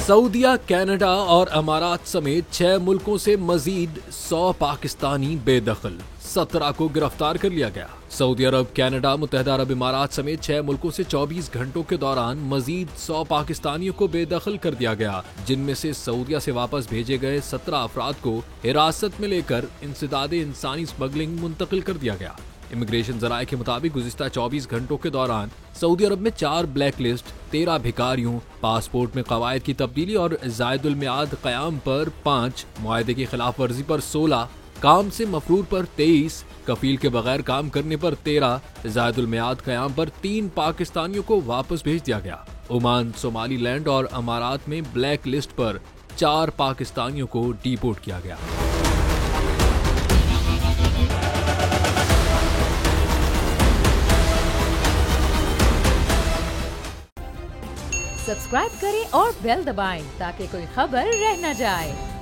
सऊदीया, Canada और अमारात समेत 6 मुल्कों से मजीद 100 पाकिस्तानी बेदखल, 17 को गिरफ्तार कर लिया गया। सऊदी अरब, कनाडा, मुत्तहिदा अरब इमारात समेत 6 मुल्कों से 24 घंटों के दौरान मजीद 100 पाकिस्तानियों को बेदखल कर दिया गया, जिनमें से सऊदीया से वापस भेजे गए 17 अफराद को हिरासत में लेकर इंसदादे इंसानी स्मगलिंग मुंतकिल कर दिया गया। इमिग्रेशन जराये के मुताबिक गुज़िश्ता 24 घंटों के दौरान सऊदी अरब में 4 ब्लैक लिस्ट, 13 भिखारियों, पासपोर्ट में कवायद की तब्दीली और ज़ायदुल मियाद क़याम पर 5, मुआहदे की खिलाफ वर्जी पर 16, काम से मफरूर पर 23, कफील के बगैर काम करने पर 13, ज़ायदुल मियाद क़याम पर 3 पाकिस्तानियों को वापस भेज दिया गया। ओमान, सोमालीलैंड और अमारात में ब्लैक लिस्ट पर 4 पाकिस्तानियों को डिपोर्ट किया गया। सब्सक्राइब करें और बेल दबाएं ताकि कोई खबर रह न जाए।